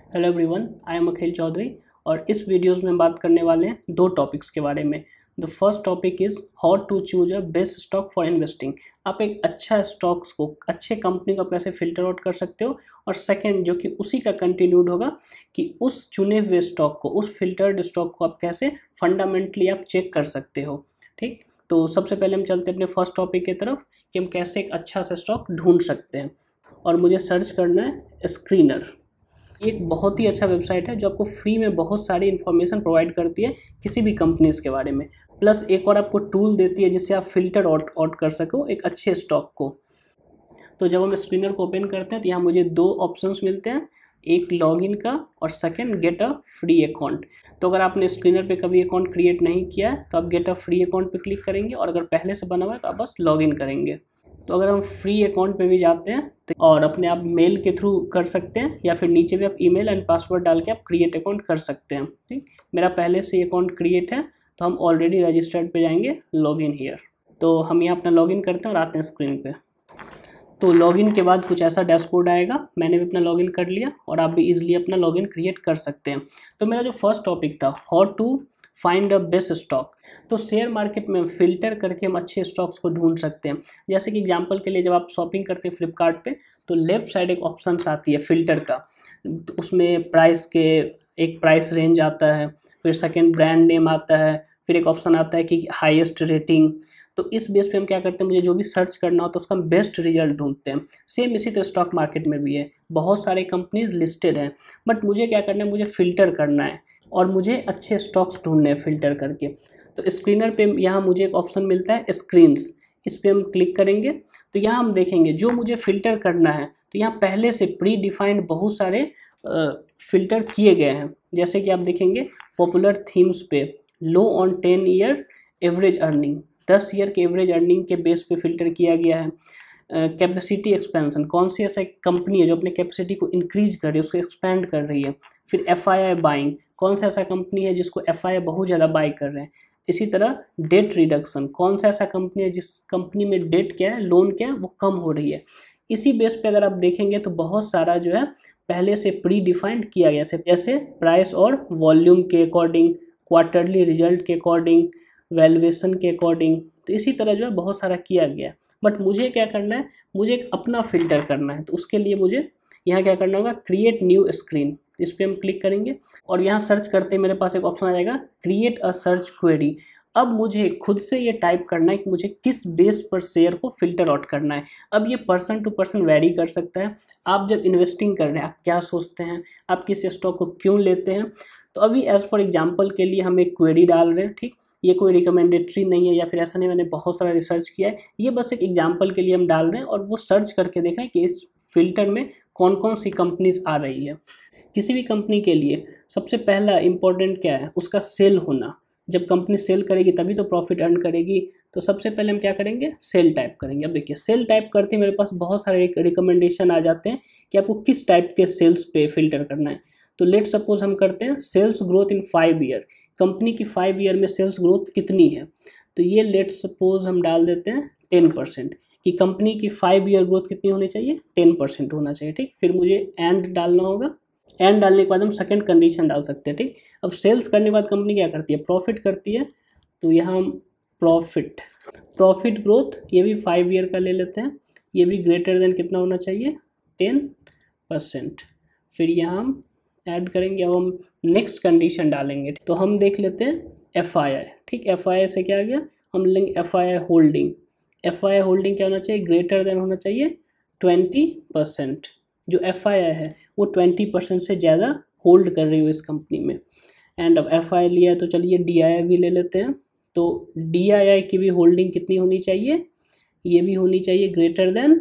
Hello everyone, I am अखिल चौधरी और इस videos में बात करने वाले हैं दो टॉपिक्स के बारे में। The first topic is how to choose a best stock for investing. आप एक अच्छा स्टॉक्स को, अच्छे कंपनी को कैसे फिल्टर आउट कर सकते हो, और सेकंड जो कि उसी का कंटिन्यूड होगा कि उस चुने हुए स्टॉक को, उस फिल्टर्ड स्टॉक को आप कैसे फंडामेंटली आप चेक कर सकते हो। ठीक, तो सबसे पहले हम चलते हैं अपने फर्स्ट टॉपिक की तरफ कि हम कैसे एक अच्छा सा स्टॉक ढूंढ सकते हैं। और मुझे सर्च करना है स्क्रीनर। ये एक बहुत ही अच्छा वेबसाइट है जो आपको फ्री में बहुत सारी इन्फॉर्मेशन प्रोवाइड करती है किसी भी कंपनीज़ के बारे में। प्लस एक और आपको टूल देती है जिससे आप फिल्टर आउट कर सको एक अच्छे स्टॉक को। तो जब हम स्क्रीनर को ओपन करते हैं तो यहाँ मुझे दो ऑप्शंस मिलते हैं, एक लॉगिन का और second get a free account. तो अगर आपने स्क्रीनर पे कभी अकाउंट क्रिएट नहीं किया है तो आप गेट अ फ्री अकाउंट पे क्लिक करेंगे, और अगर पहले से बना हुआ है तो आप बस लॉगिन करेंगे। तो अगर हम फ्री अकाउंट पे भी जाते हैं तो और अपने आप मेल के थ्रू कर सकते हैं, या फिर नीचे भी आप ईमेल एंड पासवर्ड डाल के आप क्रिएट अकाउंट कर सकते हैं। ठीक, मेरा पहले से अकाउंट क्रिएट है तो हम ऑलरेडी रजिस्टर्ड पे जाएंगे लॉगिन हियर। तो हम यहाँ अपना लॉगिन करते हैं और आते हैं स्क्रीन पे। तो लॉगिन के बाद कुछ ऐसा डैशबोर्ड आएगा। मैंने भी अपना लॉगिन कर लिया और आप भी इजीली अपना लॉगिन क्रिएट कर सकते हैं। तो मेरा जो फर्स्ट टॉपिक था how to find a best stock, तो शेयर मार्केट में फिल्टर करके हम अच्छे स्टॉक्स को ढूंढ सकते हैं। जैसे कि एग्जांपल के लिए जब आप शॉपिंग करते हैं फ्लिपकार्ट पे तो लेफ्ट साइड एक ऑप्शन आती है फिल्टर का। तो उसमें प्राइस के एक प्राइस रेंज आता है, फिर सेकेंड ब्रांड नेम आता है, फिर एक ऑप्शन आता है कि हाईएस्ट रेटिंग। तो इस बेस पे हम क्या करते हैं, मुझे जो भी सर्च करना हो तो उसका हम बेस्ट रिजल्ट ढूंढते हैं। सेम इसी तरह स्टॉक मार्केट में भी है, बहुत सारे कंपनीज लिस्टेड हैं, बट मुझे क्या करना है, मुझे फ़िल्टर करना है और मुझे अच्छे स्टॉक्स ढूंढने हैं फ़िल्टर करके। तो स्क्रीनर पे यहाँ मुझे एक ऑप्शन मिलता है स्क्रीन्स, इस पर हम क्लिक करेंगे तो यहाँ हम देखेंगे जो मुझे फ़िल्टर करना है। तो यहाँ पहले से प्री डिफाइंड बहुत सारे फ़िल्टर किए गए हैं। जैसे कि आप देखेंगे पॉपुलर थीम्स पे लो on 10 year average earning, 10 year के एवरेज अर्निंग के बेस पे फिल्टर किया गया है। कैपेसिटी एक्सपेंशन, कौन सी ऐसा कंपनी है जो अपने कैपेसिटी को इंक्रीज कर रही है, उसको एक्सपेंड कर रही है। फिर एफआईआई बाइंग, कौन सा ऐसा कंपनी है जिसको एफआईआई बहुत ज़्यादा बाई कर रहे हैं। इसी तरह डेट रिडक्शन, कौन सा ऐसा कंपनी है जिस कंपनी में डेट क्या है, लोन क्या है, वो कम हो रही है। इसी बेस पे अगर आप देखेंगे तो बहुत सारा जो है पहले से प्री डिफाइंड किया गया है, जैसे प्राइस और वॉल्यूम के अकॉर्डिंग, क्वार्टरली रिजल्ट के अकॉर्डिंग, वैल्यूएशन के अकॉर्डिंग। तो इसी तरह जो है बहुत सारा किया गया है। बट मुझे क्या करना है, मुझे एक अपना फ़िल्टर करना है। तो उसके लिए मुझे यहाँ क्या करना होगा, क्रिएट न्यू स्क्रीन, इस पर हम क्लिक करेंगे और यहाँ सर्च करते ही मेरे पास एक ऑप्शन आ जाएगा क्रिएट अ सर्च क्वेरी। अब मुझे खुद से ये टाइप करना है कि मुझे किस बेस पर शेयर को फिल्टर आउट करना है। अब ये पर्सन टू पर्सन वैरी कर सकता है। आप जब इन्वेस्टिंग कर रहे हैं आप क्या सोचते हैं, आप किस स्टॉक को क्यों लेते हैं। तो अभी एज फॉर एग्जाम्पल के लिए हम एक क्वेरी डाल रहे हैं। ठीक, ये कोई रिकमेंडेटरी नहीं है या फिर ऐसा नहीं मैंने बहुत सारा रिसर्च किया है, ये बस एक एग्जांपल के लिए हम डाल रहे हैं और वो सर्च करके देख रहे हैं कि इस फिल्टर में कौन कौन सी कंपनीज आ रही है। किसी भी कंपनी के लिए सबसे पहला इंपॉर्टेंट क्या है, उसका सेल होना। जब कंपनी सेल करेगी तभी तो प्रॉफिट अर्न करेगी। तो सबसे पहले हम क्या करेंगे, सेल टाइप करेंगे। अब देखिए सेल टाइप करते ही मेरे पास बहुत सारे रिकमेंडेशन आ जाते हैं कि आपको किस टाइप के सेल्स पे फिल्टर करना है। तो लेट सपोज हम करते हैं sales growth in 5 year, company की 5 ईयर में सेल्स ग्रोथ कितनी है। तो ये लेट सपोज हम डाल देते हैं 10%, कि कंपनी की 5 ईयर ग्रोथ कितनी होनी चाहिए, 10% होना चाहिए। ठीक, फिर मुझे एंड डालना होगा। एंड डालने के बाद हम सेकंड कंडीशन डाल सकते हैं। ठीक, अब सेल्स करने के बाद कंपनी क्या करती है, प्रॉफिट करती है। तो यहाँ हम प्रॉफिट ग्रोथ, ये भी 5 ईयर का ले लेते हैं। ये भी ग्रेटर देन कितना होना चाहिए, 10%। फिर यहाँ हम ऐड करेंगे। अब हम नेक्स्ट कंडीशन डालेंगे। तो हम देख लेते हैं एफआईआई। ठीक, एफआईआई से क्या आ गया, हम लेंगे एफआईआई होल्डिंग। एफआईआई होल्डिंग क्या होना चाहिए, ग्रेटर देन होना चाहिए 20%। जो एफआईआई है वो 20% से ज़्यादा होल्ड कर रही हो इस कंपनी में। एंड अब एफआईआई लिया है तो चलिए डीआईआई भी ले लेते हैं। तो डीआईआई की भी होल्डिंग कितनी होनी चाहिए, ये भी होनी चाहिए greater than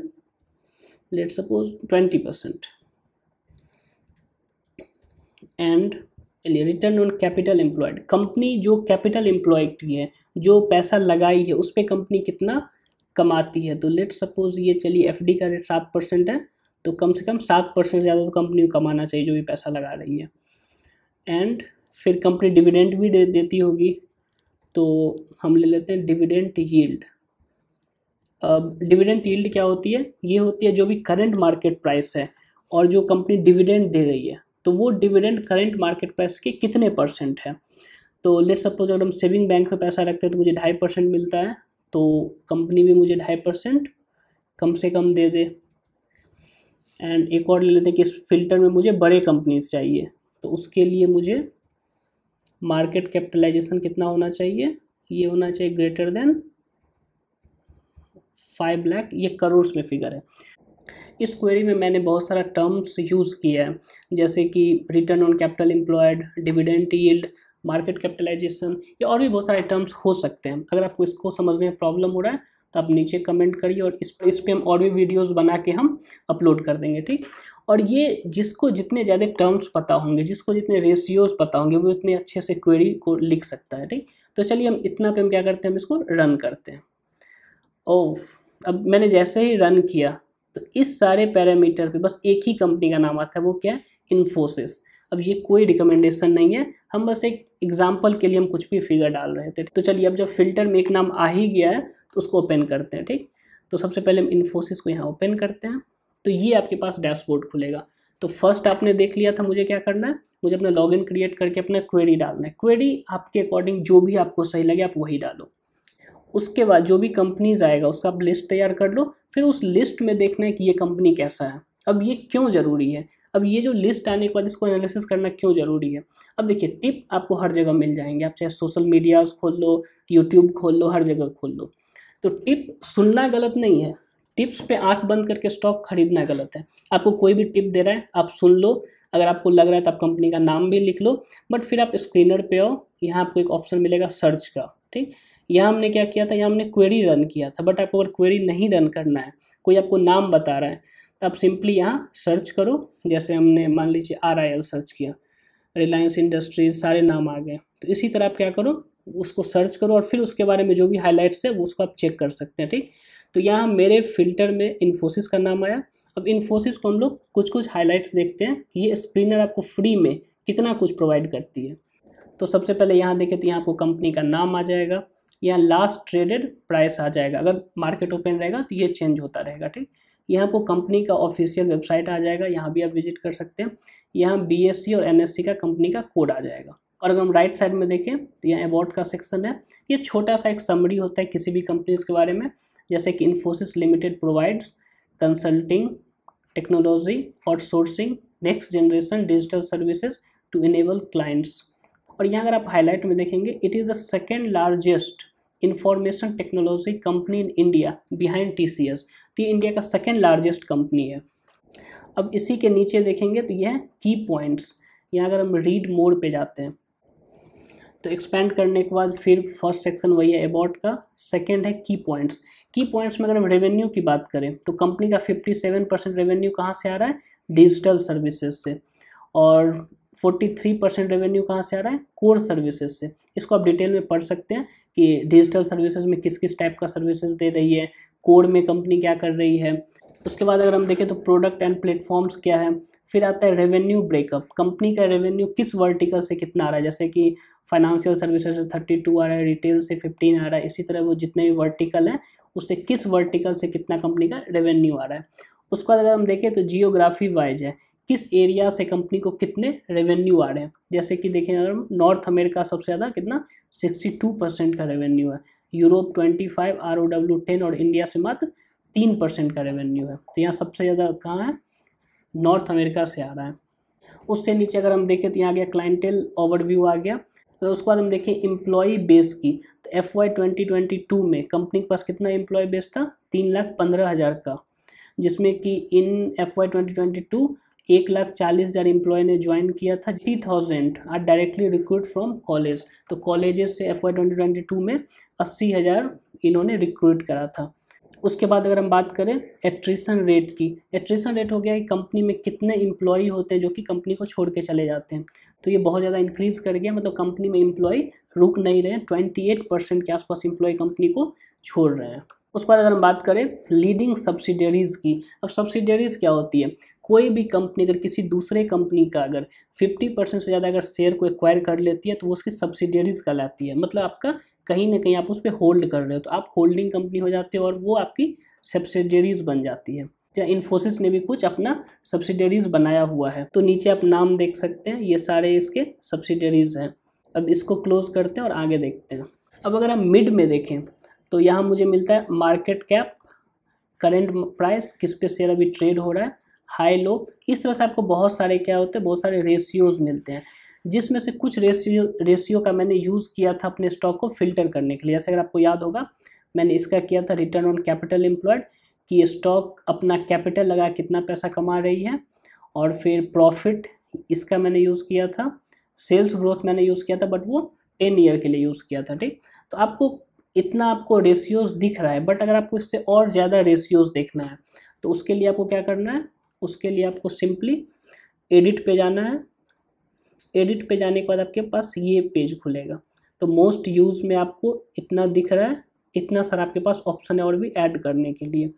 let suppose 20%। And return on capital employed, company जो कैपिटल एम्प्लॉय की है, जो पैसा लगाई है, उस पर कंपनी कितना कमाती है। तो लेट सपोज ये चलिए एफडी का रेट 7% है, तो कम से कम 7% ज़्यादा तो कंपनी को कमाना चाहिए जो भी पैसा लगा रही है। एंड फिर कंपनी डिविडेंड भी देती होगी, तो हम ले लेते हैं डिविडेंड यील्ड। अब डिविडेंड यील्ड क्या होती है, ये होती है जो भी करंट मार्केट प्राइस है और जो कंपनी डिविडेंड दे रही है। तो वो डिविडेंड करंट मार्केट प्राइस के कितने % है। तो लेट्स सपोज अगर हम सेविंग बैंक में पैसा रखते हैं तो मुझे 2.5% मिलता है, तो कंपनी भी मुझे 2.5% कम से कम दे दे। एंड एक और ले लेते हैं कि इस फिल्टर में मुझे बड़े कंपनीज चाहिए, तो उसके लिए मुझे मार्केट कैपिटलाइजेशन कितना होना चाहिए, ये होना चाहिए ग्रेटर देन 5 लाख, ये करोड़ में फिगर है। इस क्वेरी में मैंने बहुत सारा टर्म्स यूज़ किया है, जैसे कि return on capital employed, dividend yield, market capitalisation, या और भी बहुत सारे टर्म्स हो सकते हैं। अगर आपको इसको समझने में प्रॉब्लम हो रहा है तो आप नीचे कमेंट करिए, और इस पे हम और भी वीडियोस बना के हम अपलोड कर देंगे, ठीक। और ये जिसको जितने ज़्यादा टर्म्स पता होंगे, जिसको जितने रेशियोज पता होंगे, वो इतने अच्छे से क्वेरी को लिख सकता है, ठीक। तो चलिए हम इतना पे हम क्या करते हैं, हम इसको रन करते हैं। ओह, अब मैंने जैसे ही रन किया तो इस सारे पैरामीटर पे बस एक ही कंपनी का नाम आता है, वो क्या है, इन्फोसिस। अब ये कोई रिकमेंडेशन नहीं है, हम बस एक एग्जांपल के लिए हम कुछ भी फिगर डाल रहे थे। तो चलिए अब जब फिल्टर में एक नाम आ ही गया है तो उसको ओपन करते हैं, ठीक। तो सबसे पहले हम इन्फोसिस को यहाँ ओपन करते हैं, तो ये आपके पास डैशबोर्ड खुलेगा। तो फर्स्ट आपने देख लिया था मुझे क्या करना है, मुझे अपना लॉगिन क्रिएट करके अपना क्वेरी डालना है। क्वेरी आपके अकॉर्डिंग जो भी आपको सही लगे आप वही डालो। उसके बाद जो भी कंपनीज आएगा उसका आप लिस्ट तैयार कर लो, फिर उस लिस्ट में देखना है कि ये कंपनी कैसा है। अब ये क्यों ज़रूरी है, अब ये जो लिस्ट आने के बाद इसको एनालिसिस करना क्यों ज़रूरी है। अब देखिए टिप आपको हर जगह मिल जाएंगे, आप चाहे सोशल मीडियाज़ खोल लो, यूट्यूब खोल लो, हर जगह खोल लो। तो टिप सुनना गलत नहीं है, टिप्स पे आंख बंद करके स्टॉक खरीदना गलत है। आपको कोई भी टिप दे रहा है आप सुन लो, अगर आपको लग रहा है तो आप कंपनी का नाम भी लिख लो, बट फिर आप स्क्रीनर पे आओ, यहाँ आपको एक ऑप्शन मिलेगा सर्च का, ठीक। यहाँ हमने क्या किया था, यहाँ हमने क्वेरी रन किया था, बट आपको अगर क्वेरी नहीं रन करना है, कोई आपको नाम बता रहा है, तो आप सिंपली यहाँ सर्च करो। जैसे हमने मान लीजिए RIL सर्च किया, रिलायंस इंडस्ट्रीज, सारे नाम आ गए। तो इसी तरह आप क्या करो, उसको सर्च करो और फिर उसके बारे में जो भी हाईलाइट्स है वो उसको आप चेक कर सकते हैं, ठीक। तो यहाँ मेरे फिल्टर में इन्फोसिस का नाम आया। अब इन्फोसिस को हम लोग कुछ कुछ हाईलाइट्स देखते हैं कि ये स्क्रीनर आपको फ्री में कितना कुछ प्रोवाइड करती है। तो सबसे पहले यहाँ देखें तो यहाँ आपको कंपनी का नाम आ जाएगा, यहाँ लास्ट ट्रेडेड प्राइस आ जाएगा, अगर मार्केट ओपन रहेगा तो ये चेंज होता रहेगा, ठीक। यहाँ आपको कंपनी का ऑफिशियल वेबसाइट आ जाएगा, यहाँ भी आप विजिट कर सकते हैं। यहाँ BSE और NSE का कंपनी का कोड आ जाएगा। और अगर हम राइट साइड में देखें तो यहाँ अबाउट का सेक्शन है, ये छोटा सा एक समरी होता है किसी भी कंपनीज के बारे में, जैसे कि Infosys limited provides consulting technology outsourcing next generation digital services to enable clients. और यहाँ अगर आप हाईलाइट में देखेंगे, it is the second largest information technology company in India behind TCS। तो ये इंडिया का सेकेंड लार्जेस्ट कंपनी है। अब इसी के नीचे देखेंगे तो यह है की पॉइंट्स। यहाँ अगर हम रीड मोड पे जाते हैं तो एक्सपेंड करने के बाद फिर फर्स्ट सेक्शन वही है अबाउट का, सेकेंड है की पॉइंट्स। की पॉइंट्स में अगर हम रेवेन्यू की बात करें तो कंपनी का 57% रेवेन्यू कहाँ से आ रहा है, डिजिटल सर्विसेज से, और 43% रेवेन्यू कहाँ से आ रहा है, कोर सर्विसेज से। इसको आप डिटेल में पढ़ सकते हैं कि डिजिटल सर्विसेज में किस किस टाइप का सर्विसेज दे रही है, कोर में कंपनी क्या कर रही है। उसके बाद अगर हम देखें तो प्रोडक्ट एंड प्लेटफॉर्म्स क्या है, फिर आता है रेवेन्यू ब्रेकअप, कंपनी का रेवेन्यू किस वर्टिकल से कितना आ रहा है, जैसे कि फाइनेंशियल सर्विसेज से 32 आ रहा है, रिटेल से 15 आ रहा है, इसी तरह वो जितने भी वर्टिकल हैं उससे किस वर्टिकल से कितना कंपनी का रेवेन्यू आ रहा है। उसके बाद अगर हम देखें तो जियोग्राफी वाइज है, किस एरिया से कंपनी को कितने रेवेन्यू आ रहे हैं। जैसे कि देखें अगर नॉर्थ अमेरिका सबसे ज़्यादा कितना 62% का रेवेन्यू है, यूरोप 25, ROW 10 और इंडिया से मात्र 3% का रेवेन्यू है। तो यहाँ सबसे ज़्यादा कहाँ है, नॉर्थ अमेरिका से आ रहा है। उससे नीचे अगर हम देखें तो यहाँ आ गया क्लाइंटेल ओवरव्यू आ गया। तो उसके बाद हम देखें एम्प्लॉई बेस की, तो FY 2022 में कंपनी के पास कितना एम्प्लॉय बेस था, 3,15,000 का, जिसमें कि इन FY 2022 1,40,000 एम्प्लॉय ने ज्वाइन किया था। 30,000 are directly recruit from college, तो कॉलेजेस से FY 2022 में 80,000 इन्होंने रिक्रूट करा था। उसके बाद अगर हम बात करें एट्रिशन रेट की, एट्रिशन रेट हो गया कि कंपनी में कितने एम्प्लॉई होते हैं जो कि कंपनी को छोड़ के चले जाते हैं, तो ये बहुत ज़्यादा इंक्रीज़ कर गया, मतलब कंपनी में एम्प्लॉई रुक नहीं रहे, 28% के आसपास एम्प्लॉय कंपनी को छोड़ रहे हैं। उसके बाद अगर हम बात करें लीडिंग सब्सिडियरीज़ की, अब सब्सिडियरीज़ क्या होती है, कोई भी कंपनी अगर किसी दूसरे कंपनी का अगर 50% से ज़्यादा अगर शेयर को एक्वायर कर लेती है तो वो उसकी सब्सिडियरीज़ कहलाती है, मतलब आपका कहीं ना कहीं आप उस पर होल्ड कर रहे हो तो आप होल्डिंग कंपनी हो जाते हो और वो आपकी सब्सिडियरीज बन जाती है। या इन्फोसिस ने भी कुछ अपना सब्सिडरीज बनाया हुआ है। तो नीचे आप नाम देख सकते हैं, ये सारे इसके सब्सिडरीज हैं। अब इसको क्लोज करते हैं और आगे देखते हैं। अब अगर हम मिड में देखें तो यहाँ मुझे मिलता है मार्केट कैप, करेंट प्राइस, किस पे शेयर अभी ट्रेड हो रहा है, हाई लो। इस तरह से आपको बहुत सारे क्या होते हैं, बहुत सारे रेशियोज मिलते हैं, जिसमें से कुछ रेशियो का मैंने यूज़ किया था अपने स्टॉक को फिल्टर करने के लिए। जैसे अगर आपको याद होगा मैंने इसका किया था रिटर्न ऑन कैपिटल एम्प्लॉयड, कि ये स्टॉक अपना कैपिटल लगा कितना पैसा कमा रही है, और फिर प्रॉफिट इसका मैंने यूज़ किया था, सेल्स ग्रोथ मैंने यूज़ किया था, बट वो 10 ईयर के लिए यूज़ किया था। ठीक, तो आपको इतना आपको रेशियोज दिख रहा है, बट अगर आपको इससे और ज़्यादा रेशियोज देखना है तो उसके लिए आपको क्या करना है, उसके लिए आपको सिंपली एडिट पे जाना है। एडिट पे जाने के बाद आपके पास ये पेज खुलेगा। तो मोस्ट यूज में आपको इतना दिख रहा है, इतना सारा आपके पास ऑप्शन है और भी ऐड करने के लिए।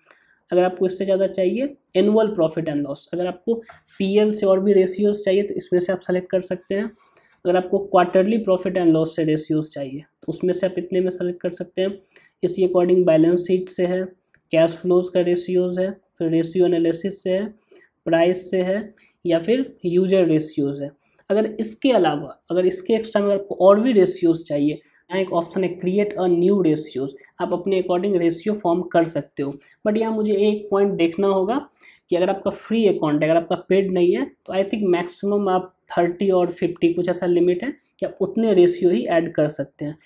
अगर आपको इससे ज़्यादा चाहिए एनुअल प्रॉफिट एंड लॉस, अगर आपको पीएल से और भी रेशियोज चाहिए तो इसमें से आप सेलेक्ट कर सकते हैं। अगर आपको क्वार्टरली प्रॉफिट एंड लॉस से रेशियोज चाहिए तो उसमें से आप इतने में सेलेक्ट कर सकते हैं। इसी अकॉर्डिंग बैलेंस शीट से है, कैश फ्लोज का रेशियोज है, फिर रेशियो एनालिसिस से है, प्राइस से है, या फिर यूजर रेशियोज है। अगर इसके अलावा, अगर इसके एक्स्ट्रा में आपको और भी रेशियोज चाहिए, यहाँ एक ऑप्शन है क्रिएट अ न्यू रेशियोज, आप अपने अकॉर्डिंग रेशियो फॉर्म कर सकते हो। बट यहाँ मुझे एक पॉइंट देखना होगा कि अगर आपका फ्री अकाउंट है, अगर आपका पेड नहीं है, तो आई थिंक मैक्सिमम आप 30 और 50 कुछ ऐसा लिमिट है कि आप उतने रेशियो ही ऐड कर सकते हैं।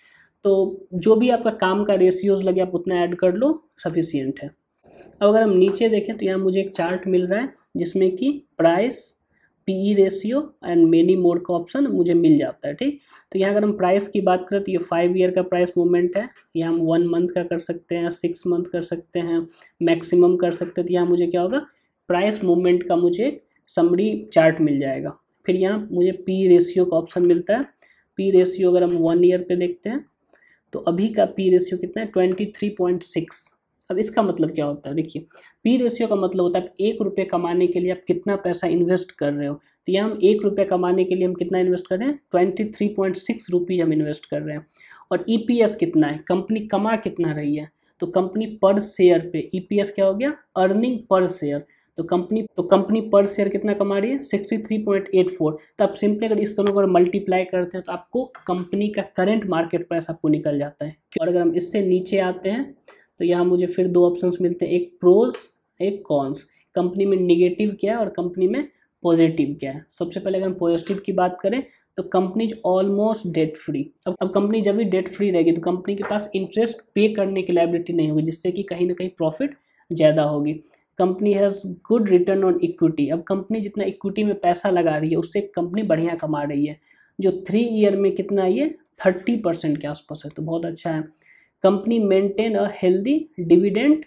तो जो भी आपका काम का रेशियोज लगे आप उतना ऐड कर लो, सफिशियंट है। अब अगर हम नीचे देखें तो यहाँ मुझे एक चार्ट मिल रहा है जिसमें कि price, PE ratio and many more का ऑप्शन मुझे मिल जाता है। ठीक, तो यहाँ अगर हम प्राइस की बात करें तो ये 5 ईयर का प्राइस मूवमेंट है। यहाँ हम 1 मंथ का कर सकते हैं, 6 मंथ कर सकते हैं, मैक्सिमम कर सकते हैं। तो यहाँ मुझे क्या होगा, प्राइस मूवमेंट का मुझे एक समरी चार्ट मिल जाएगा। फिर यहाँ मुझे पी रेशियो का ऑप्शन मिलता है। पी रेशियो अगर हम 1 ईयर पे देखते हैं तो अभी का पी रेशियो कितना है, 23.6। अब इसका मतलब क्या होता है, देखिए पी रेशियो का मतलब होता है 1 रुपये कमाने के लिए आप कितना पैसा इन्वेस्ट कर रहे हो। तो यहाँ हम 1 रुपये कमाने के लिए हम कितना इन्वेस्ट कर रहे हैं, 23.6 रुपीज़ हम इन्वेस्ट कर रहे हैं। और ईपीएस कितना है, कंपनी कमा कितना रही है, तो कंपनी पर शेयर पे, ईपीएस क्या हो गया, अर्निंग पर शेयर। तो कंपनी पर शेयर कितना कमा रही है, 63.84। तो आप सिंपली अगर इस दोनों को मल्टीप्लाई करते हैं तो आपको कंपनी का करंट मार्केट प्राइस आपको निकल जाता है। और अगर हम इससे नीचे आते हैं तो यहाँ मुझे फिर 2 ऑप्शंस मिलते हैं, एक प्रोज एक कॉन्स। कंपनी में निगेटिव क्या है और कंपनी में पॉजिटिव क्या है। सबसे पहले अगर हम पॉजिटिव की बात करें तो company is almost debt free. अब कंपनी जब भी डेट फ्री रहेगी तो कंपनी के पास इंटरेस्ट पे करने की लायबिलिटी नहीं होगी, जिससे कि कहीं ना कहीं प्रॉफिट ज़्यादा होगी। Company has good return on equity. अब कंपनी जितना इक्विटी में पैसा लगा रही है उससे कंपनी बढ़िया कमा रही है, जो 3 ईयर में कितना है, ये 30% के आसपास है, तो बहुत अच्छा है। Company maintain a healthy dividend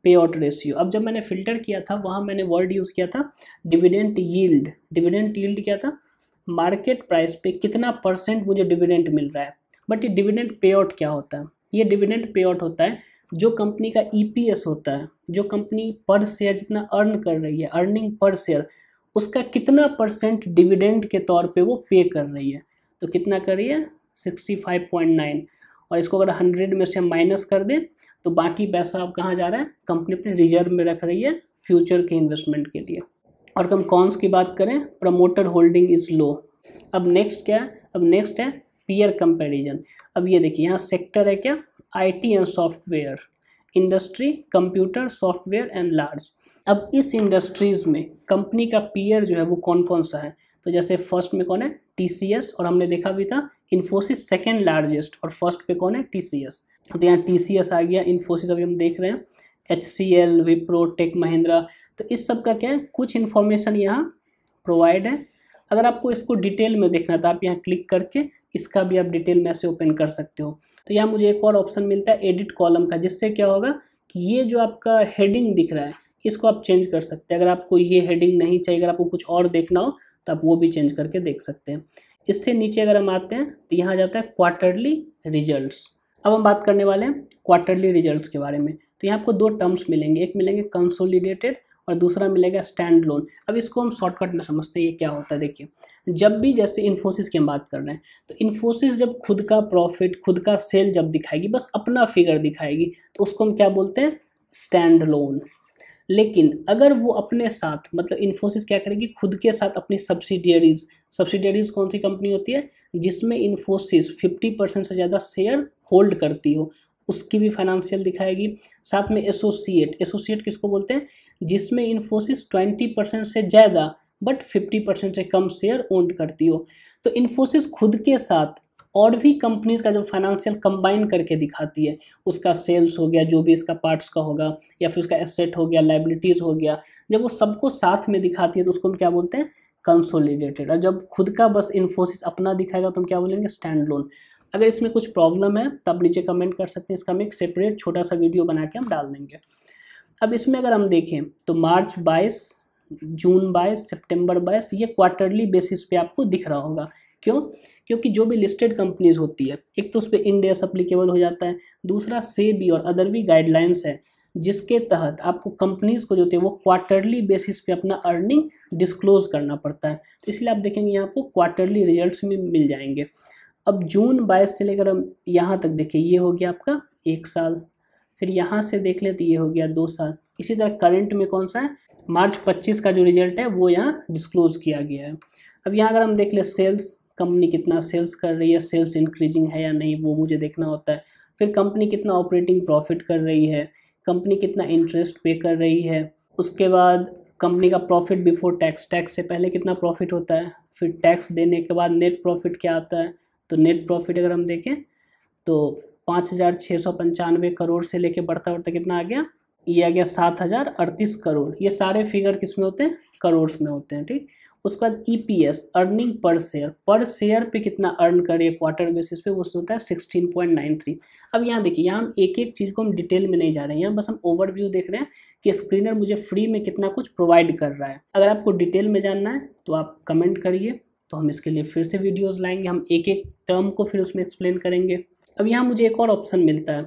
pay out ratio. अब जब मैंने फिल्टर किया था वहाँ मैंने वर्ड यूज़ किया था डिविडेंड यील्ड। डिविडेंड यील्ड क्या था, मार्केट प्राइस पे कितना % मुझे डिविडेंड मिल रहा है। बट ये डिविडेंड पे आउट क्या होता है, ये डिविडेंड पे आउट होता है जो कंपनी का ईपीएस होता है, जो कंपनी पर शेयर जितना अर्न कर रही है, अर्निंग पर शेयर, उसका कितना % डिविडेंड के तौर पे वो पे कर रही है। तो कितना कर रही है, 65.9। और इसको अगर 100 में से हम माइनस कर दें तो बाकी पैसा अब कहाँ जा रहा है, कंपनी अपने रिजर्व में रख रही है फ्यूचर के इन्वेस्टमेंट के लिए। और हम कॉन्स की बात करें, प्रमोटर होल्डिंग इज लो। अब नेक्स्ट क्या है, अब नेक्स्ट है पीयर कंपैरिजन। अब ये देखिए यहाँ सेक्टर है क्या, IT and software, industry, computer, software and large. अब इस इंडस्ट्रीज़ में कंपनी का पीयर जो है वो कौन कौन सा है, तो जैसे फर्स्ट में कौन है, टीसीएस, और हमने देखा भी था इन्फोसिस सेकेंड लार्जेस्ट, और फर्स्ट पे कौन है, टीसीएस। तो यहाँ टीसीएस आ गया, इन्फोसिस अभी हम देख रहे हैं, एचसीएल, विप्रो, टेक महिंद्रा। तो इस सब का क्या है, कुछ इन्फॉर्मेशन यहाँ प्रोवाइड है। अगर आपको इसको डिटेल में देखना तो आप यहाँ क्लिक करके इसका भी आप डिटेल में ऐसे ओपन कर सकते हो। तो यहाँ मुझे एक और ऑप्शन मिलता है एडिट कॉलम का, जिससे क्या होगा कि ये जो आपका हेडिंग दिख रहा है इसको आप चेंज कर सकते हैं। अगर आपको ये हेडिंग नहीं चाहिए, अगर आपको कुछ और देखना हो तो आप वो भी चेंज करके देख सकते हैं। इससे नीचे अगर हम आते हैं तो यहाँ जाता है क्वार्टरली रिजल्ट्स। अब हम बात करने वाले हैं क्वार्टरली रिजल्ट्स के बारे में। तो यहाँ आपको 2 टर्म्स मिलेंगे, एक मिलेंगे कंसोलिडेटेड और दूसरा मिलेगा स्टैंड लोन। अब इसको हम शॉर्टकट में समझते हैं ये क्या होता है। देखिए, जब भी जैसे इन्फोसिस की हम बात कर रहे हैं तो इन्फोसिस जब खुद का प्रॉफिट, खुद का सेल जब दिखाएगी, बस अपना फिगर दिखाएगी, तो उसको हम क्या बोलते हैं, स्टैंड लोन। लेकिन अगर वो अपने साथ मतलब इन्फोसिस क्या करेगी, खुद के साथ अपनी सब्सिडियरीज कौन सी कंपनी होती है जिसमें इन्फोसिस 50% से ज़्यादा शेयर होल्ड करती हो, उसकी भी फाइनेंशियल दिखाएगी। साथ में एसोसिएट किसको बोलते हैं, जिसमें इन्फोसिस 20% से ज़्यादा बट 50% से कम शेयर ओन करती हो। तो इन्फोसिस खुद के साथ और भी कंपनीज का जो फाइनेंशियल कंबाइन करके दिखाती है, उसका सेल्स हो गया, जो भी इसका पार्ट्स का होगा, या फिर उसका एसेट हो गया, लाइबिलिटीज़ हो गया, जब वो सबको साथ में दिखाती है तो उसको हम क्या बोलते हैं, कंसोलिडेटेड। और जब खुद का बस इन्फोसिस अपना दिखाएगा तो हम क्या बोलेंगे, स्टैंड लोन। अगर इसमें कुछ प्रॉब्लम है तो आप नीचे कमेंट कर सकते हैं, इसका हम एक सेपरेट छोटा सा वीडियो बना के हम डाल देंगे। अब इसमें अगर हम देखें तो मार्च 22, जून 22, सितंबर 22, ये क्वार्टरली बेसिस पे आपको दिख रहा होगा। क्यों? क्योंकि जो भी लिस्टेड कंपनीज होती है, एक तो उस पर इंड एस अप्लीकेबल हो जाता है, दूसरा सेबी और अदर भी गाइडलाइंस है जिसके तहत आपको कंपनीज को जो होती है वो क्वार्टरली बेसिस पे अपना अर्निंग डिस्क्लोज करना पड़ता है। तो इसलिए आप देखेंगे यहाँ आपको क्वार्टरली रिजल्ट्स में मिल जाएंगे। अब जून 22 से लेकर हम यहाँ तक देखिए, ये हो गया आपका 1 साल, फिर यहाँ से देख ले तो ये हो गया 2 साल। इसी तरह करंट में कौन सा है, मार्च 25 का जो रिजल्ट है वो यहाँ डिस्क्लोज किया गया है। अब यहाँ अगर हम देख ले सेल्स, कंपनी कितना सेल्स कर रही है, सेल्स इंक्रीजिंग है या नहीं वो मुझे देखना होता है। फिर कंपनी कितना ऑपरेटिंग प्रॉफिट कर रही है, कंपनी कितना इंटरेस्ट पे कर रही है, उसके बाद कंपनी का प्रॉफिट बिफोर टैक्स, टैक्स से पहले कितना प्रॉफिट होता है, फिर टैक्स देने के बाद नेट प्रॉफिट क्या आता है। तो नेट प्रॉफिट अगर हम देखें तो 5,695 करोड़ से लेके बढ़ता बढ़ता कितना आ गया, ये आ गया 7,038 करोड़। ये सारे फिगर किस में होते हैं, करोड़ में होते हैं, ठीक। उसके बाद ईपीएस, अर्निंग पर शेयर पे कितना अर्न करे क्वार्टर बेसिस पे, वो होता है 16.93। अब यहाँ देखिए, यहाँ हम एक एक चीज़ को हम डिटेल में नहीं जा रहे हैं, यहाँ बस हम ओवरव्यू देख रहे हैं कि स्क्रीनर मुझे फ्री में कितना कुछ प्रोवाइड कर रहा है। अगर आपको डिटेल में जानना है तो आप कमेंट करिए, तो हम इसके लिए फिर से वीडियोज़ लाएंगे, हम एक एक टर्म को फिर उसमें एक्सप्लेन करेंगे। अब यहाँ मुझे एक और ऑप्शन मिलता है,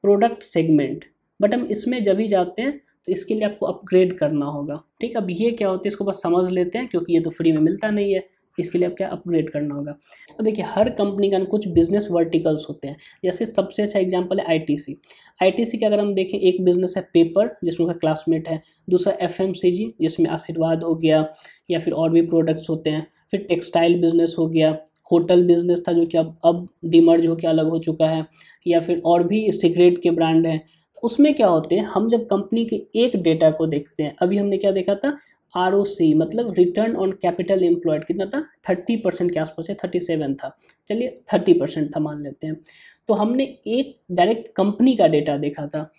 प्रोडक्ट सेगमेंट, बट हम इसमें जब ही जाते हैं तो इसके लिए आपको अपग्रेड करना होगा, ठीक। अब ये क्या होता है इसको बस समझ लेते हैं, क्योंकि ये तो फ्री में मिलता नहीं है, इसके लिए आप क्या अपग्रेड करना होगा। अब देखिए, हर कंपनी का कुछ बिजनेस वर्टिकल्स होते हैं। जैसे सबसे अच्छा एग्जांपल है आईटीसी का अगर हम देखें, एक बिजनेस है पेपर जिसमें उसका क्लासमेट है, दूसरा एफएमसीजी जिसमें आशीर्वाद हो गया, या फिर और भी प्रोडक्ट्स होते हैं, फिर टेक्सटाइल बिजनेस हो गया, होटल बिजनेस था जो कि अब डिमर्ज होकर अलग हो चुका है, या फिर और भी सिगरेट के ब्रांड हैं। उसमें क्या होते हैं, हम जब कंपनी के एक डेटा को देखते हैं, अभी हमने क्या देखा था, आरओसी मतलब रिटर्न ऑन कैपिटल एम्प्लॉयड कितना था, 30% के आसपास है, 37 था, चलिए 30% था मान लेते हैं। तो हमने एक डायरेक्ट कंपनी का डेटा देखा था।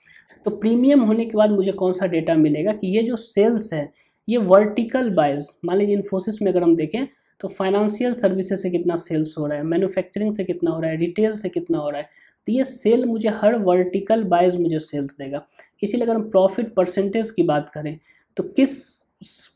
तो प्रीमियम होने के बाद मुझे कौन सा डेटा मिलेगा कि ये जो सेल्स है ये वर्टिकल वाइज, मान लीजिए इन्फोसिस में अगर हम देखें तो फाइनेंशियल सर्विसेज से कितना सेल्स हो रहा है, मैन्युफैक्चरिंग से कितना हो रहा है, रिटेल से कितना हो रहा है, तो ये सेल मुझे हर वर्टिकल वाइज मुझे सेल्स देगा। इसीलिए अगर हम प्रॉफिट परसेंटेज की बात करें तो किस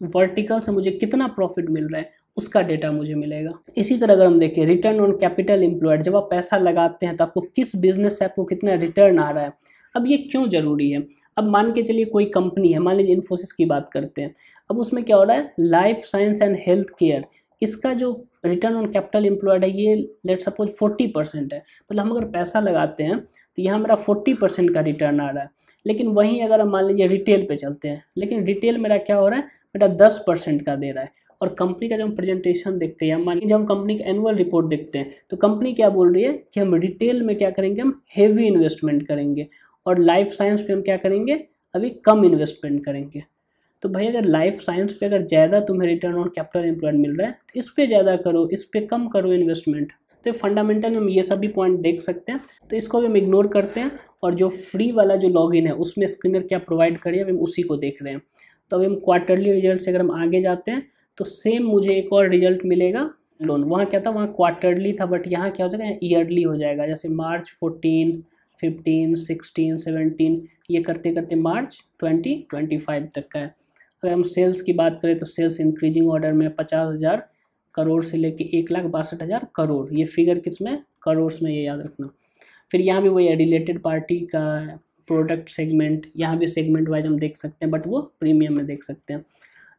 वर्टिकल से मुझे कितना प्रॉफिट मिल रहा है उसका डेटा मुझे मिलेगा। इसी तरह अगर हम देखें रिटर्न ऑन कैपिटल एम्प्लॉयड, जब आप पैसा लगाते हैं तो आपको किस बिजनेस से आपको कितना रिटर्न आ रहा है। अब ये क्यों ज़रूरी है, अब मान के चलिए कोई कंपनी है, मान लीजिए इन्फोसिस की बात करते हैं, अब उसमें क्या हो रहा है, life science and health care, इसका जो रिटर्न ऑन कैपिटल एम्प्लॉयड है ये लेट सपोज 40% है, मतलब हम अगर पैसा लगाते हैं तो यहाँ मेरा 40% का रिटर्न आ रहा है। लेकिन वहीं अगर हम मान लीजिए रिटेल पे चलते हैं, लेकिन रिटेल मेरा क्या हो रहा है, मेरा 10% का दे रहा है। और कंपनी का जब हम प्रेजेंटेशन देखते हैं, मान लीजिए जब हम कंपनी का एनुअल रिपोर्ट देखते हैं तो कंपनी क्या बोल रही है कि हम रिटेल में क्या करेंगे, हम हेवी इन्वेस्टमेंट करेंगे, और लाइफ साइंस पे हम क्या करेंगे, अभी कम इन्वेस्टमेंट करेंगे। तो भाई अगर लाइफ साइंस पे अगर ज़्यादा तुम्हें रिटर्न ऑन कैपिटल एम्प्लॉयड मिल रहा है तो इस पे ज़्यादा करो, इस पे कम करो इन्वेस्टमेंट। तो फंडामेंटल हम ये सभी पॉइंट देख सकते हैं, तो इसको भी हम इग्नोर करते हैं, और जो फ्री वाला जो लॉगिन है उसमें स्क्रीनर क्या प्रोवाइड करिए अभी हम उसी को देख रहे हैं। तो अभी हम क्वार्टरली रिजल्ट से अगर हम आगे जाते हैं तो सेम मुझे एक और रिजल्ट मिलेगा लोन। वहाँ क्या था, वहाँ क्वार्टरली था, बट यहाँ क्या हो जाएगा, यहाँ ईयरली हो जाएगा। जैसे मार्च 14, 15, 16, 17 ये करते करते मार्च 2025 तक का है। अगर हम सेल्स की बात करें तो सेल्स इंक्रीजिंग ऑर्डर में 50,000 करोड़ से लेके 1,62,000 करोड़, ये फिगर किस में, करोड़ में, ये याद रखना। फिर यहाँ भी वही रिलेटेड पार्टी का प्रोडक्ट सेगमेंट, यहाँ भी सेगमेंट वाइज हम देख सकते हैं, बट वो प्रीमियम में देख सकते हैं।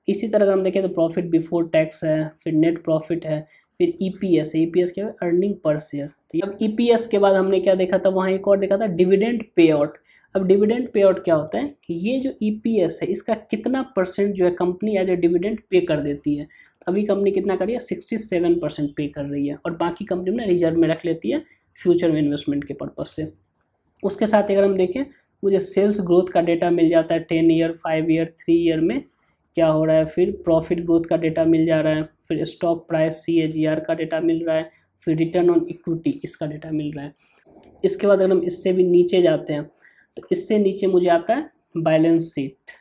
इसी तरह अगर हम देखें तो प्रॉफिट बिफोर टैक्स है, फिर नेट प्रॉफिट है, फिर ईपीएस है, ईपीएस क्या है, अर्निंग पर शेयर। तो अब ईपीएस के बाद हमने क्या देखा था, वहाँ एक और देखा था डिविडेंड पे आउट। अब डिविडेंड पे आउट क्या होता है कि ये जो EPS है इसका कितना परसेंट जो है company as a dividend pay कर देती है। अभी कंपनी कितना कर रही है, 67% पे कर रही है, और बाकी कंपनी ना रिजर्व में रख लेती है फ्यूचर में इन्वेस्टमेंट के पर्पज से। उसके साथ अगर हम देखें, मुझे सेल्स ग्रोथ का डेटा मिल जाता है 10 ईयर, 5 ईयर, 3 ईयर में क्या हो रहा है, फिर प्रॉफिट ग्रोथ का डेटा मिल जा रहा है, फिर स्टॉक प्राइस CAGR का डेटा मिल रहा है, फिर रिटर्न ऑन इक्विटी इसका डेटा मिल रहा है। इसके बाद अगर हम इससे भी नीचे जाते हैं तो इससे नीचे मुझे आता है बैलेंस शीट।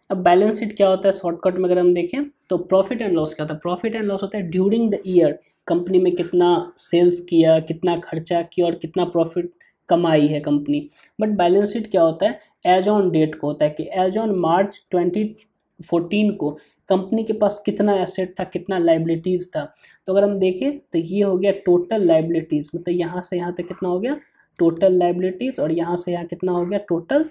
अब बैलेंस शीट क्या होता है, शॉर्टकट में अगर हम देखें तो प्रॉफिट एंड लॉस क्या होता है, प्रॉफिट एंड लॉस होता है ड्यूरिंग द ईयर कंपनी में कितना सेल्स किया, कितना खर्चा किया और कितना प्रॉफिट कमाई है कंपनी। बट बैलेंस शीट क्या होता है, एज ऑन डेट को होता है कि एज ऑन मार्च 2014 को कंपनी के पास कितना एसेट था, कितना लाइबिलिटीज़ था। तो अगर हम देखें तो ये हो गया टोटल लाइबिलिटीज़, मतलब यहाँ से यहाँ तक कितना हो गया टोटल लाइबिलिटीज़, और यहाँ से यहाँ कितना हो गया टोटल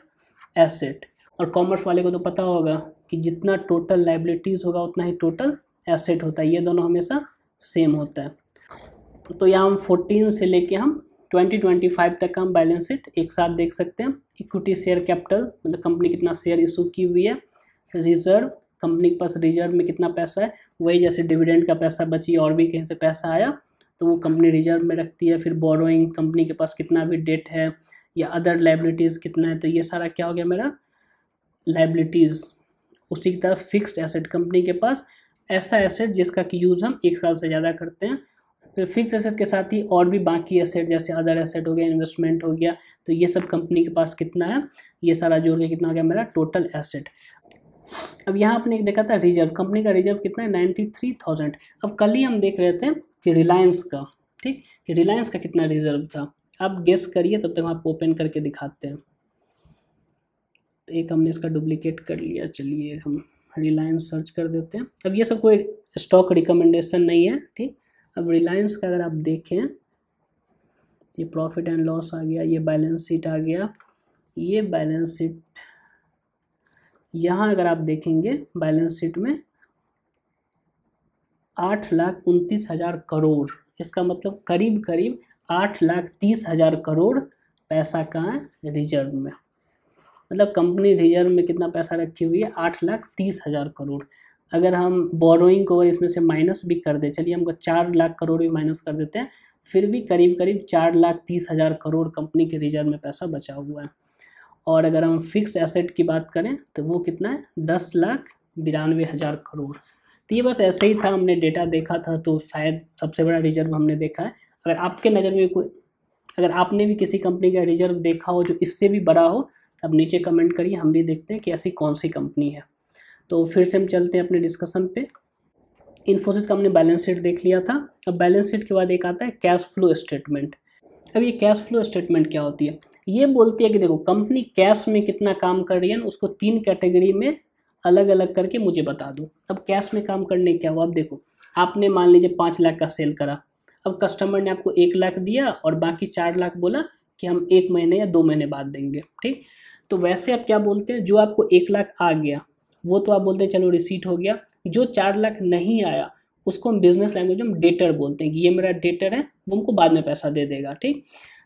एसेट। और कॉमर्स वाले को तो पता होगा कि जितना टोटल लाइबिलिटीज़ होगा उतना ही टोटल एसेट होता है, ये दोनों हमेशा सेम होता है। तो यहाँ हम 14 से लेके हम 2025 तक का हम बैलेंस शीट एक साथ देख सकते हैं। इक्विटी शेयर कैपिटल मतलब कंपनी कितना शेयर इशू की हुई है, रिजर्व कंपनी के पास रिजर्व में कितना पैसा है, वही जैसे डिविडेंड का पैसा बची और भी कहीं से पैसा आया तो वो कंपनी रिजर्व में रखती है। फिर बोरोइंग कंपनी के पास कितना भी डेट है या अदर लाइबिलिटीज़ कितना है, तो ये सारा क्या हो गया मेरा लाइबिलिटीज़। उसी की तरह फिक्स्ड एसेट कंपनी के पास ऐसा एसेट जिसका कि यूज़ हम 1 साल से ज़्यादा करते हैं। फिर फिक्स एसेट के साथ ही और भी बाकी एसेट जैसे अदर एसेट हो गया, इन्वेस्टमेंट हो गया, तो ये सब कंपनी के पास कितना है, ये सारा जोड़ के कितना हो गया मेरा टोटल एसेट। अब यहाँ आपने एक देखा था रिजर्व, कंपनी का रिजर्व कितना है 93,000। अब कल ही हम देख रहे थे कि रिलायंस का, ठीक, कि रिलायंस का कितना रिजर्व था। आप गेस करिए, तब तक हम आपको ओपन करके दिखाते हैं। तो एक हमने इसका डुप्लीकेट कर लिया, चलिए हम रिलायंस सर्च कर देते हैं। अब ये सब कोई स्टॉक रिकमेंडेशन नहीं है, ठीक। अब रिलायंस का अगर आप देखें, ये प्रॉफिट एंड लॉस आ गया, ये बैलेंस शीट आ गया, ये बैलेंस शीट यहाँ अगर आप देखेंगे बैलेंस शीट में 8,29,000 करोड़, इसका मतलब करीब करीब 8,30,000 करोड़ पैसा कहाँ है रिजर्व में। मतलब कंपनी रिजर्व में कितना पैसा रखी हुई है 8,30,000 करोड़। अगर हम बोरोइंग को इसमें से माइनस भी कर दे, चलिए हमको 4 लाख करोड़ भी माइनस कर देते हैं, फिर भी करीब करीब 4,30,000 करोड़ कंपनी के रिजर्व में पैसा बचा हुआ है। और अगर हम फिक्स एसेट की बात करें तो वो कितना है 10,92,000 करोड़। तो ये बस ऐसे ही था, हमने डेटा देखा था तो शायद सबसे बड़ा रिजर्व हमने देखा है। अगर आपके नज़र में कोई, अगर आपने भी किसी कंपनी का रिजर्व देखा हो जो इससे भी बड़ा हो, अब नीचे कमेंट करिए, हम भी देखते हैं कि ऐसी कौन सी कंपनी है। तो फिर से हम चलते हैं अपने डिस्कशन पे। इन्फोसिस का हमने बैलेंस शीट देख लिया था। अब बैलेंस शीट के बाद एक आता है कैश फ्लो स्टेटमेंट। अब ये कैश फ्लो स्टेटमेंट क्या होती है, ये बोलती है कि देखो कंपनी कैश में कितना काम कर रही है ना, उसको 3 कैटेगरी में अलग अलग करके मुझे बता दो। अब कैश में काम करने क्या हुआ, अब देखो आपने मान लीजिए 5 लाख का सेल करा, अब कस्टमर ने आपको 1 लाख दिया और बाकी 4 लाख बोला कि हम 1 महीने या 2 महीने बाद देंगे, ठीक। तो वैसे आप क्या बोलते हैं, जो आपको 1 लाख आ गया वो तो आप बोलते हैं चलो रिसीट हो गया। जो 4 लाख नहीं आया उसको हम बिजनेस लैंग्वेज में डेटर बोलते हैं कि ये मेरा डेटर है, वो हमको बाद में पैसा दे देगा, ठीक।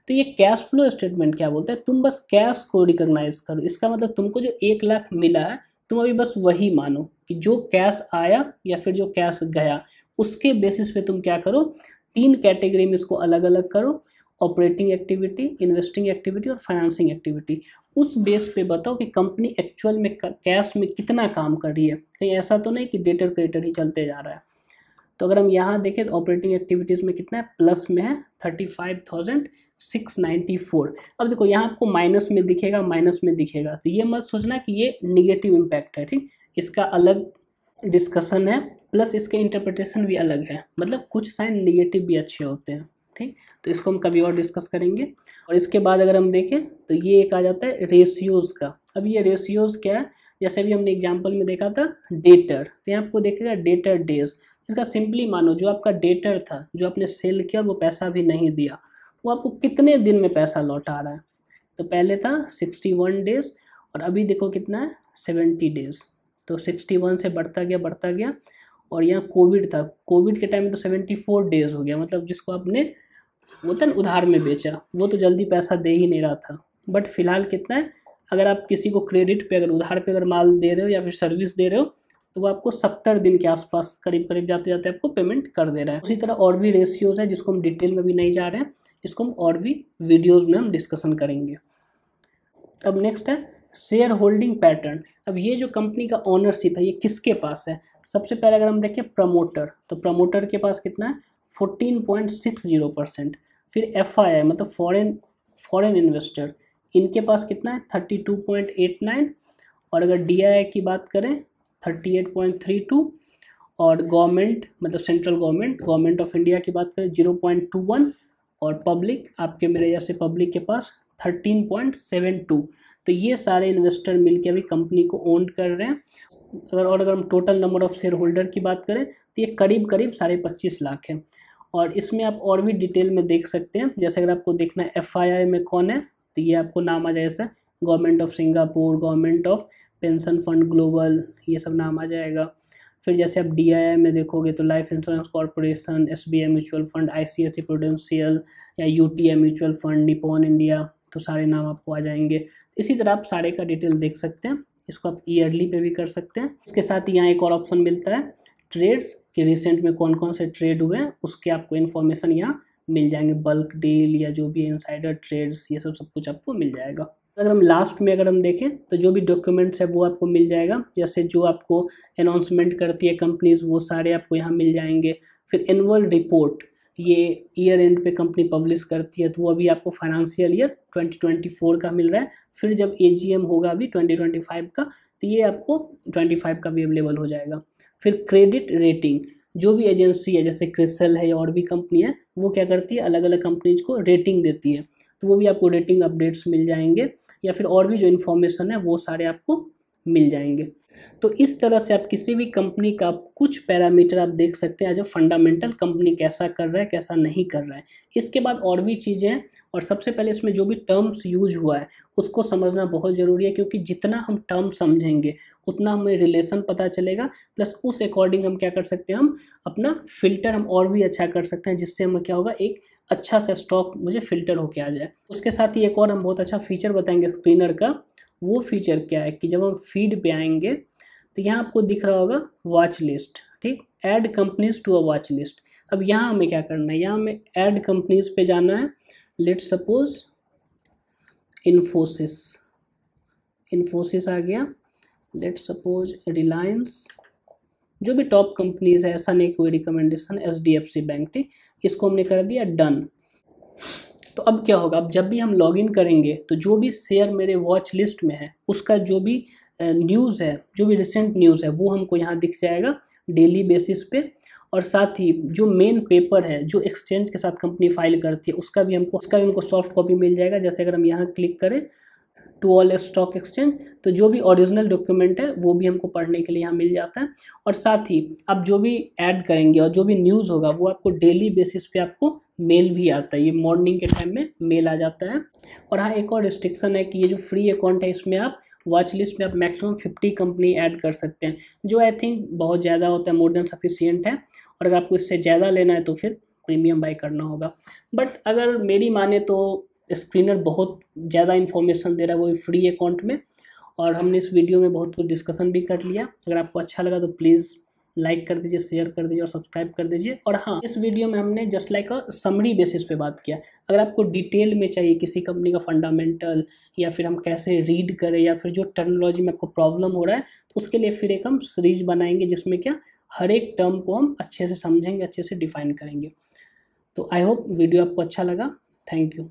तो ये कैश फ्लो स्टेटमेंट क्या बोलता है, तुम बस कैश को रिकॉग्नाइज करो। इसका मतलब तुमको जो 1 लाख मिला है तुम अभी बस वही मानो कि जो कैश आया या फिर जो कैश गया, उसके बेसिस पे तुम क्या करो, 3 कैटेगरी में इसको अलग अलग करो, ऑपरेटिंग एक्टिविटी, इन्वेस्टिंग एक्टिविटी और फाइनेंसिंग एक्टिविटी। उस बेस पे बताओ कि कंपनी एक्चुअल में कैश में कितना काम कर रही है, कहीं ऐसा तो नहीं कि डेटर क्रेडिटर ही चलते जा रहा है। तो अगर हम यहाँ देखें तो ऑपरेटिंग एक्टिविटीज़ में कितना है, प्लस में है 35,694। अब देखो यहाँ आपको माइनस में दिखेगा, माइनस में दिखेगा, तो ये मत सोचना कि ये निगेटिव इम्पैक्ट है, ठीक। इसका अलग डिस्कशन है, प्लस इसके इंटरप्रिटेशन भी अलग है, मतलब कुछ साइन निगेटिव भी अच्छे होते हैं, ठीक। तो इसको हम कभी और डिस्कस करेंगे। और इसके बाद अगर हम देखें तो ये एक आ जाता है रेशियोज़ का। अब ये रेशियोज़ क्या है, जैसे अभी हमने एग्जांपल में देखा था डेटर, तो यहाँ आपको देखेगा डेटर डेज। इसका सिंपली मानो जो आपका डेटर था, जो आपने सेल किया वो पैसा भी नहीं दिया, वो आपको कितने दिन में पैसा लौटा रहा है। तो पहले था 61 डेज़ और अभी देखो कितना है 70 डेज़। तो 61 से बढ़ता गया और यहाँ कोविड था, कोविड के टाइम में तो 74 डेज़ हो गया। मतलब जिसको आपने वो तो उधार में बेचा वो तो जल्दी पैसा दे ही नहीं रहा था, बट फिलहाल कितना है, अगर आप किसी को क्रेडिट पे, अगर उधार पे अगर माल दे रहे हो या फिर सर्विस दे रहे हो, तो वो आपको 70 दिन के आसपास करीब करीब जाते जाते आपको पेमेंट कर दे रहा है। उसी तरह और भी रेशियोज है जिसको हम डिटेल में भी नहीं जा रहे हैं, इसको हम और भी वीडियोज़ में हम डिस्कशन करेंगे। अब नेक्स्ट है शेयर होल्डिंग पैटर्न। अब ये जो कंपनी का ओनरशिप है ये किसके पास है? सबसे पहले अगर हम देखें प्रमोटर, तो प्रमोटर के पास कितना है 14.60%। फिर FII मतलब फॉरेन इन्वेस्टर, इनके पास कितना है 32.89। और अगर DII की बात करें 38.32। और गवर्नमेंट मतलब सेंट्रल गवर्नमेंट ऑफ इंडिया की बात करें 0.21। और पब्लिक, आपके मेरे जैसे पब्लिक के पास 13.72। तो ये सारे इन्वेस्टर मिलके अभी कंपनी को ओन कर रहे हैं। अगर हम total number of share holder की बात करें तो ये करीब 25 लाख है। और इसमें आप और भी डिटेल में देख सकते हैं, जैसे अगर आपको देखना है FII में कौन है, तो ये आपको नाम आ जाएगा government of Singapore, government of pension fund global, ये सब नाम आ जाएगा। फिर जैसे आप DII में देखोगे तो life insurance corporation, SBI mutual fund, ICICI prudential या UTI mutual fund, Nippon India, तो सारे नाम आपको आ जाएंगे। इसी तरह आप सारे का डिटेल देख सकते हैं, इसको आप ईयरली पे भी कर सकते हैं। उसके साथ ही यहाँ एक और ऑप्शन मिलता है ट्रेड्स कि रिसेंट में कौन कौन से ट्रेड हुए हैं, उसके आपको इन्फॉर्मेशन यहाँ मिल जाएंगे, बल्क डील या जो भी इनसाइडर ट्रेड्स, ये सब कुछ आपको मिल जाएगा। अगर हम लास्ट में अगर हम देखें तो जो भी डॉक्यूमेंट्स है वो आपको मिल जाएगा, जैसे जो आपको अनाउंसमेंट करती है कंपनीज वो सारे आपको यहाँ मिल जाएंगे। फिर एनुअल रिपोर्ट, ये ईयर एंड पे कंपनी पब्लिश करती है, तो वो अभी आपको फाइनेंशियल ईयर 2024 का मिल रहा है। फिर जब AGM होगा अभी 2025 का, तो ये आपको 25 का भी अवेलेबल हो जाएगा। फिर क्रेडिट रेटिंग, जो भी एजेंसी है जैसे क्रिसल है या और भी कंपनी है, वो क्या करती है अलग अलग कंपनीज को रेटिंग देती है, तो वो भी आपको रेटिंग अपडेट्स मिल जाएंगे। या फिर और भी जो इन्फॉर्मेशन है वो सारे आपको मिल जाएंगे। तो इस तरह से आप किसी भी कंपनी का कुछ पैरामीटर आप देख सकते हैं एज अ फंडामेंटल, कंपनी कैसा कर रहा है कैसा नहीं कर रहा है। इसके बाद और भी चीज़ें हैं, और सबसे पहले इसमें जो भी टर्म्स यूज हुआ है उसको समझना बहुत ज़रूरी है, क्योंकि जितना हम टर्म समझेंगे उतना हमें रिलेशन पता चलेगा, प्लस उस अकॉर्डिंग हम क्या कर सकते हैं, हम अपना फिल्टर हम और भी अच्छा कर सकते हैं, जिससे हमें क्या होगा एक अच्छा सा स्टॉक मुझे फिल्टर होके आ जाए। उसके साथ ही एक और हम बहुत अच्छा फीचर बताएंगे स्क्रीनर का। वो फीचर क्या है कि जब हम फीड पे आएंगे तो यहाँ आपको दिख रहा होगा वॉच लिस्ट, ठीक, add companies to a watch list. अब यहाँ हमें क्या करना है, यहाँ हमें ऐड कंपनीज पे जाना है। लेट्स सपोज इन्फोसिस आ गया, लेट्स सपोज रिलायंस, जो भी टॉप कंपनीज है, ऐसा नहीं कोई रिकमेंडेशन, HDFC बैंक, ठीक, इसको हमने कर दिया डन। तो अब क्या होगा, अब जब भी हम लॉगिन करेंगे तो जो भी शेयर मेरे वॉच लिस्ट में है उसका जो भी न्यूज़ है, जो भी रिसेंट न्यूज़ है वो हमको यहाँ दिख जाएगा डेली बेसिस पे। और साथ ही जो मेन पेपर है जो एक्सचेंज के साथ कंपनी फाइल करती है उसका भी हमको सॉफ्ट कॉपी मिल जाएगा। जैसे अगर हम यहाँ क्लिक करें टू ऑल स्टॉक एक्सचेंज, तो जो भी ओरिजिनल डॉक्यूमेंट है वो भी हमको पढ़ने के लिए यहाँ मिल जाता है। और साथ ही आप जो भी ऐड करेंगे और जो भी न्यूज़ होगा वो आपको डेली बेसिस पे आपको मेल भी आता है, ये मॉर्निंग के टाइम में मेल आ जाता है। और हाँ एक और रिस्ट्रिक्शन है कि ये जो फ्री अकाउंट है इसमें आप वॉच लिस्ट में आप मैक्सिमम 50 कंपनी ऐड कर सकते हैं, जो आई थिंक बहुत ज़्यादा होता है, मोर देन सफिशिएंट है। और अगर आपको इससे ज़्यादा लेना है तो फिर प्रीमियम बाई करना होगा। बट अगर मेरी माने तो स्क्रीनर बहुत ज़्यादा इन्फॉर्मेशन दे रहा है वो फ्री अकाउंट में, और हमने इस वीडियो में बहुत कुछ डिस्कशन भी कर लिया। अगर आपको अच्छा लगा तो प्लीज़ लाइक कर दीजिए, शेयर कर दीजिए और सब्सक्राइब कर दीजिए। और हाँ, इस वीडियो में हमने just like a summary basis पे बात किया। अगर आपको डिटेल में चाहिए किसी कंपनी का फंडामेंटल, या फिर हम कैसे रीड करें, या फिर जो टर्मिनोलॉजी में आपको प्रॉब्लम हो रहा है, तो उसके लिए फिर एक हम सीरीज बनाएंगे जिसमें क्या हर एक टर्म को हम अच्छे से समझेंगे, अच्छे से डिफाइन करेंगे। तो आई होप वीडियो आपको अच्छा लगा। Thank you.